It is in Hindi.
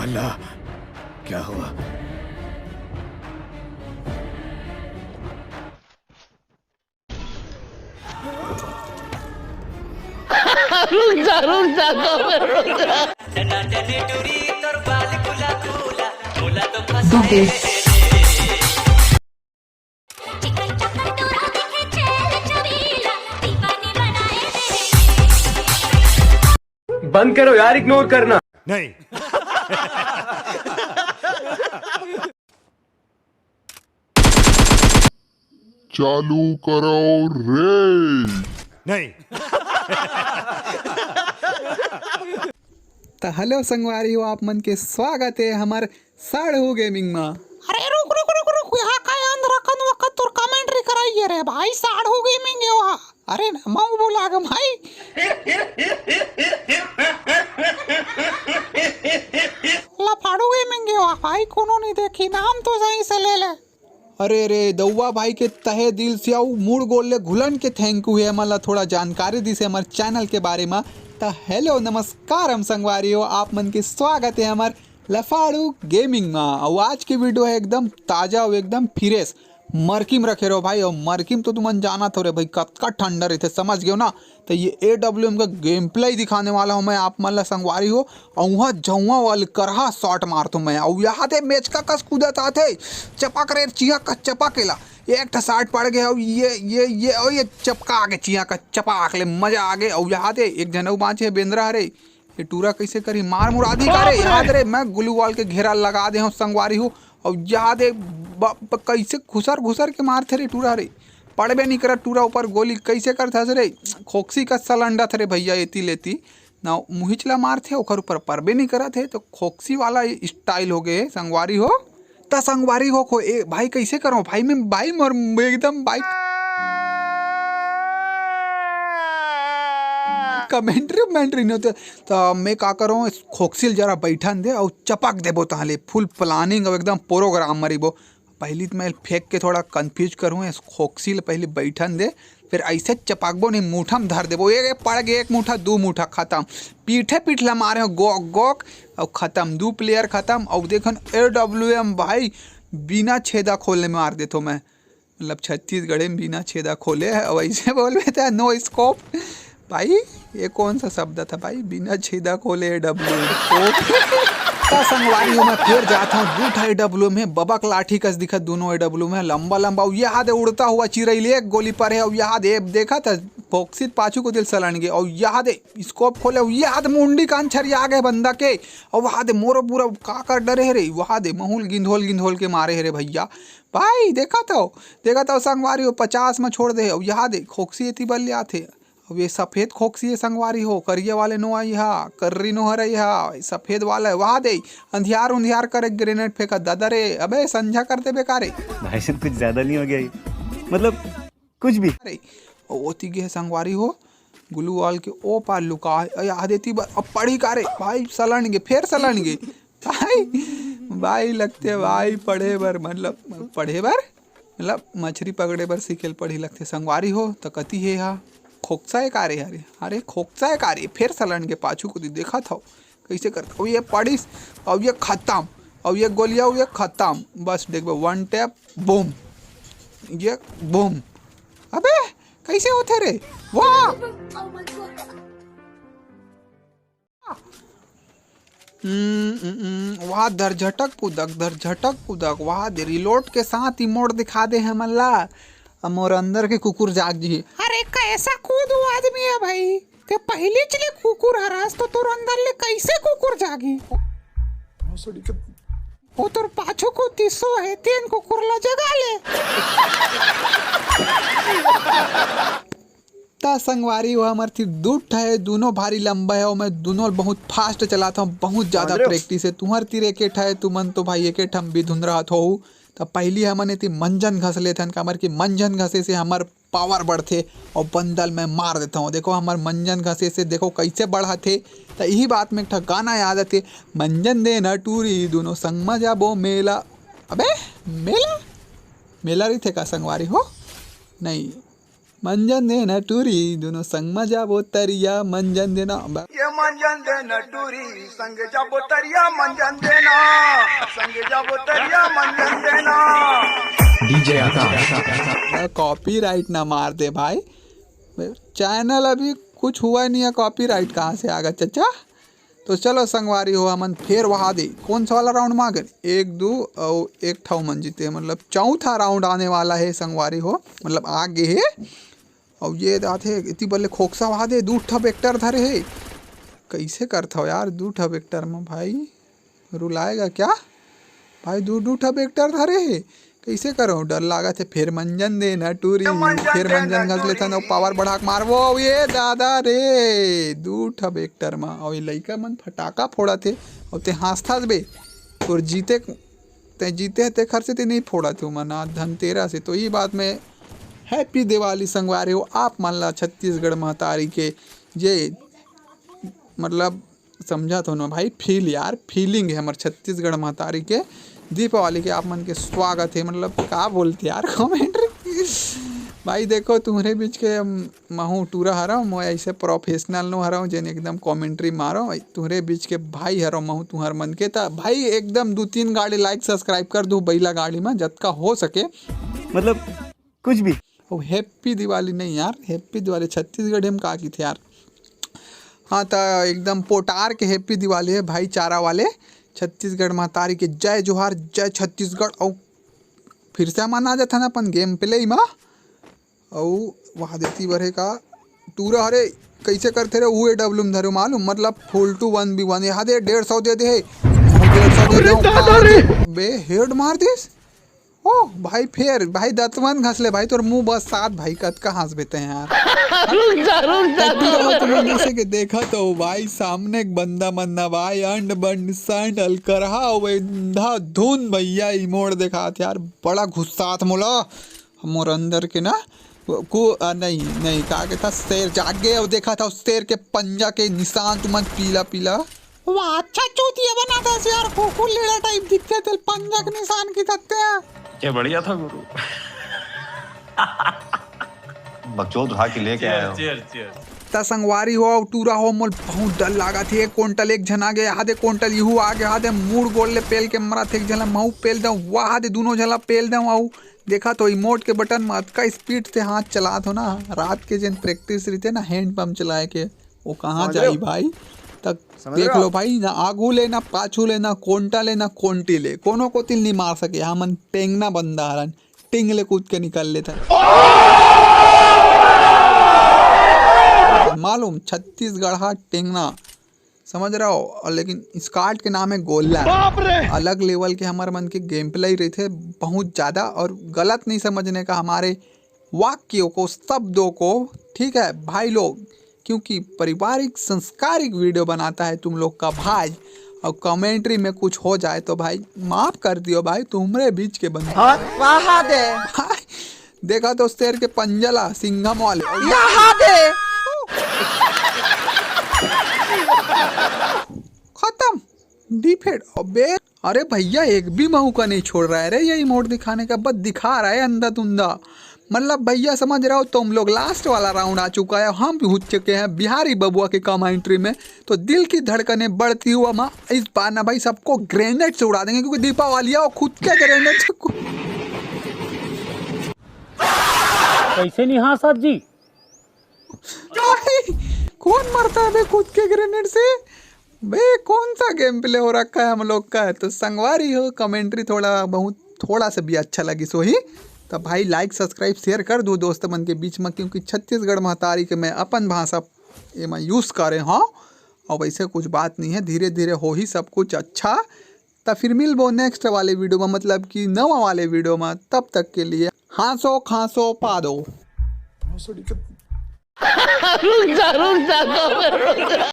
अल्लाह, क्या हुआ? रुक जा बंद करो यार, इग्नोर करना नहीं। चालू करो रे। नहीं। तो हेलो संगवारी हो, आप मन के स्वागत है हमारे साढ़ू गेमिंग में। अरे रुक रुक रुक रुक, यहाँ का अंदर कन वक्त तुर कमेंट्री कराइए रे भाई, साढ़ू गेमिंग है वहाँ। अरे मऊ बोला ग भाई। लफाड़ू गेमिंग है वहाँ भाई, कोनो नहीं देखी, नाम तो सही से ले ले। अरे रे दउआ भाई के तहे दिल से आऊ मूड गोल घुलन के थैंक यू है, मतलब थोड़ा जानकारी दी से हमारे चैनल के बारे में। तो हेलो नमस्कार हम संगवारी हो, आप मन के स्वागत है हमारे लफाड़ू गेमिंग में। और आज की वीडियो है एकदम ताज़ा और एकदम फ्रेश, मरकिम रखे रहो भाई। और मरकिम तो तुमन जाना थो रे भाई, कतका ठंडा रहते समझ गए ना। तो ये AWM का गेम प्ले दिखाने वाला हूँ मैं आप मतलब संगवारी हो। और वहाँ जौआ वाले करहा शॉट मारता हूँ मैं। और यहाँ थे मैच का कस कूदत आते चपक रे चिया का चपकेला, एक था साइड पड़ गया और ये चपका आगे चिया का चपाक ले, मजा आ गए। और यहाँ थे एक जनऊ बाँचे बेंद्रा रे, ये टूरा कैसे करी मार मुरादी करे याद रे। मैं गुलू वाल के घेरा लगा दे हूँ संगवारी हूँ। और याद है कैसे घुसर घुसर के मारते रे टूरा रे, पड़बे नहीं करा टूरा ऊपर गोली कैसे करता रे, खोक्सी का सलंडा थे रे भैया, एती लेती ना मुहिचला मारते ओकर ऊपर पड़बे नहीं करा थे। तो खोक्सी वाला स्टाइल हो गए संगवारी हो। तो संगवारी हो खो ए भाई कैसे करो भाई, मैं भाई मर एकदम भाई कमेंट्री नहीं होते। तो मैं का करूँ, खोक्सिल जरा बैठन दे और चपक देबो ताले फुल प्लानिंग और एकदम प्रोग्राम मरीबो। पहली तो मैं फेंक के थोड़ा कंफ्यूज करूँ, खोक्सिल पहले बैठन दे, फिर ऐसे चपकबो नहीं मुठा में धर देबो, एक पड़ गए एक मुठा दो मुठा खत्म, पीठे पीठला मारे हो गोक गोक और ख़त्म, 2 प्लेयर ख़त्म। और देखो AWM भाई बिना छेदा खोलने में मार देता मैं, मतलब छत्तीसगढ़ में बिना छेदा खोले है। और ऐसे बोल थे नो स्कोप भाई, ये कौन सा शब्द था भाई, बिना छेदा खोले AWM। संगवारी हो मैं फिर जाता हूँ 2 AWM में, बबक लाठी कस दिखत दोनों AWM में लंबा लंबा। और यहाँ दे उड़ता हुआ चिरैली एक गोली पर है। और यहाँ दे देखा था फोक्सित पाछू को दिल सलन गए। और यहाँ दे स्कोप खोले, यहाँ दे मुंडी कान छरिया गए बंदा के। और वहाँ दे मोरो पूरा का कर डरे रे, वहाँ दे महूल गिंधोल के मारे है रे भैया भाई। देखा था संगवारी हो 50 में छोड़ दे। और यहाँ दे खोक्सी एती बल्ले आते। अब ये सफ़ेद खोक्सी है संगवारी हो, करिया वाले नो आई हा, कर्री नो हरई हा, सफ़ेद वाला है वहाँ दे अंधियार करे ग्रेनेड फेंका दादा रे। अबे संझा करते बेकारे भाई साहब, कुछ ज़्यादा नहीं हो गया ये, मतलब कुछ भी। अरे ओती के संगवारी हो गुलू वाल के ओ पार लुका याद देती अब पढ़ी कारे भाई, सलणगे फिर सलणगे भाई लगते भाई पढ़े बर मतलब मछली पकड़े बर सीखेल पढ़ी लगते संगवारी हो। तो कती है हा खोक्सा एक आ रहे, अरे खोक्सा एक आ रही फिर सलन के पाछू को देखा था कैसे करता। और ये पढ़िस और ये खत्म, और ये गोलिया ये खत्म, बस देख 1 टैप बूम, ये बूम। अबे कैसे होते रे वाह। वहाँ दर झटक कूदक वहाँ दे रिलोड के साथ ही मोड़ दिखा दे है मल्ला, मोर अंदर के कुकुर जाग जी। अरे कैसा कूद आदमी है भाई, ते पहले चले कुकुर हरास तो तोर अंदर ले कैसे कुकुर जागी। वो तोर पाछू को 300 है, 3 कुकुर ला जगा ले। ता संगवारी हो हमारे दूठ है, दोनों भारी लंबा है और मैं दोनों बहुत फास्ट चलाता हूँ, बहुत ज़्यादा प्रैक्टिस है। तुम्हार तीर एक है, तुमन तो भाई एक हम भी धुन रहा था। तो पहली हमने थी मंजन घस लेते हैं, कमर की मंजन घसे से हमार पावर बढ़ते और बंदल में मार देता हूँ। देखो हमार मंजन घसे से देखो कैसे बढ़ा थे। तो यही बात में एक गाना याद आते, मंजन दे न टूरी दोनों संग में जाबो मेला। अबे मेला रही थे का संगवारी हो नहीं, मंजन दे न टूरी दोनों संग में जाबो तरिया मंजन देना ये मंजन दे नटूरी संग जाबो तरिया मंजन देना संग जाबो तरिया मंजन देना। कॉपीराइट ना मार दे भाई, चैनल अभी कुछ हुआ नहीं है, कॉपीराइट कहाँ से आ गया चाचा। तो चलो संगवारी हो हमन फिर वहा दे कौन सा वाला राउंड मांगे 1 2 और 1 ठाव मन जीते, मतलब चौथा राउंड आने वाला है संगवारी हो, मतलब आगे है। और ये दाते इतनी बल्ले खोखसा वहा दे 2 ठा वेक्टर धरे है, कैसे करता हो यार 2 ठा वेक्टर में भाई, रुलाएगा क्या भाई 2 ठा वेक्टर धरे है, कैसे करो डर लागा थे। फिर मंजन दे न टूरी फिर मंजन घस लेता ना पावर बढ़ा के मारवो ये दादा रे 2 ठा वेक्टर में। और ये लइका मन फटाका फोड़ा थे और ते हंसता बे और जीते ते खर से ते नहीं फोड़ा थे मना धनतेरस से। तो ये बात में हैप्पी दिवाली संगवारी हो आप मान ला छत्तीसगढ़ महतारी के जे मतलब समझा तो ना भाई फील यार फीलिंग है हमारे छत्तीसगढ़ महतारी के दीपावली के आप मन के स्वागत है, मतलब क्या बोलते यार कमेंट्री भाई। देखो तुम्हारे बीच के महू टूरा हरा हूँ मैं ऐसे प्रोफेशनल नो हरा हूँ जेन एकदम कमेंट्री मारो तुम्हारे बीच के भाई हरा महू तुम्हार मन के था भाई एकदम 2-3 गाड़ी लाइक सब्सक्राइब कर दो बैला गाड़ी में जतका हो सके, मतलब कुछ भी। और हैप्पी दिवाली नहीं यार हैप्पी दिवाली छत्तीसगढ़ हम का की थे यार। हाँ तो एकदम पोटार के हैप्पी दिवाली है भाईचारा वाले छत्तीसगढ़ महतारी के जय जोहार जय छत्तीसगढ़। और फिर से मना जाता ना अपन गेम प्ले में और वहाँ देती बरहे का टूरा हरे कैसे करते रहे हुए डब्लू में धरो मालूम मतलब फुल टू 1v1 यहाँ दे 150 दे दे 150 दे बे हेड मार दिस ओ भाई फिर भाई दतवन घस ले भाई तोर मुंह बस साथ भाई कत का हंस बेते हैं यार। तुमने जैसे कि देखा तो भाई सामने एक बंदा मन्ना भाई अंड बंड संड अलकरहा धा धुन भैया इमोड़ देखा थे यार बड़ा गुस्सा था मोला मोर अंदर के ना को नहीं कहा के था शेर जागे और देखा था उस शेर के पंजा के निशान तुम पीला पीला वाह अच्छा चूतिया बना था यार खोखो लीड़ा टाइप दिखते थे पंजा के निशान की तत्ते हैं क्या बढ़िया था गुरु। बकचोद उठा के लेके आए हो ता संगवारी हो टूरा हो मोल बहुत डर लागा थे क्विंटल एक झना गए आधे क्विंटल यहू आगे आधे मूड गोल ले पेल के मरा थे एक झला महू पेल दऊँ वह आधे दोनों झला पेल दऊँ आऊ देखा तो इमोट के बटन में अतका स्पीड से हाथ चला तो ना रात के जन प्रैक्टिस रहते ना हैंड पंप चलाए के वो कहाँ जाई भाई तक देख लो भाई ना आगू ले ना पाछू ले ना कोंटा ले ना कोंटी ले कोनो को तिल नहीं मार सके हमन टेंगना बंदा हरन टिंग ले कूद के निकल लेता मालूम छत्तीसगढ़ टेंगना समझ रहा हो। और लेकिन स्कार्ट के नाम है गोला अलग लेवल के हमारे मन के गेम प्ले रहे थे बहुत ज़्यादा और गलत नहीं समझने का हमारे वाक्यों को शब्दों को ठीक है भाई लोग क्योंकि पारिवारिक संस्कारिक वीडियो बनाता है तुम लोग का भाई और कमेंट्री में कुछ हो जाए तो भाई माफ कर दियो भाई तुम्हारे बीच के बंदे भाई देखा तो शेर के पंजला सिंघम वाले खत्म डिफेड अबे अरे भैया एक भी महू का नहीं छोड़ रहा है रे ये इमोट दिखाने का बस दिखा रहा है अंधा धुंधा मतलब भैया समझ रहे हो तुम लोग लास्ट वाला राउंड आ चुका है हम भी उठ चुके हैं बिहारी बबुआ के कमेंट्री में तो दिल की धड़कनें बढ़ती हुआ माँ इस बार ना भाई सबको ग्रेनेड से उड़ा देंगे क्योंकि दीपावली और खुद के ग्रेनेड से कैसे नहीं हाँ सर जी कौन मरता है बे खुद के ग्रेनेड से बे कौन सा गेम प्ले हो रखा है हम लोग का। तो संगवारी हो कमेंट्री थोड़ा सा भी अच्छा लगी सो ही तो भाई लाइक सब्सक्राइब शेयर कर दो दोस्त मन के बीच में क्योंकि छत्तीसगढ़ महतारी के मैं अपन भाषा ये मैं यूज़ करें हाँ और वैसे कुछ बात नहीं है धीरे धीरे हो ही सब कुछ अच्छा। तो फिर मिलबो नेक्स्ट वाले वीडियो में मतलब कि नवा वाले वीडियो में तब तक के लिए हाँसो खांसो पा दो। रुक जा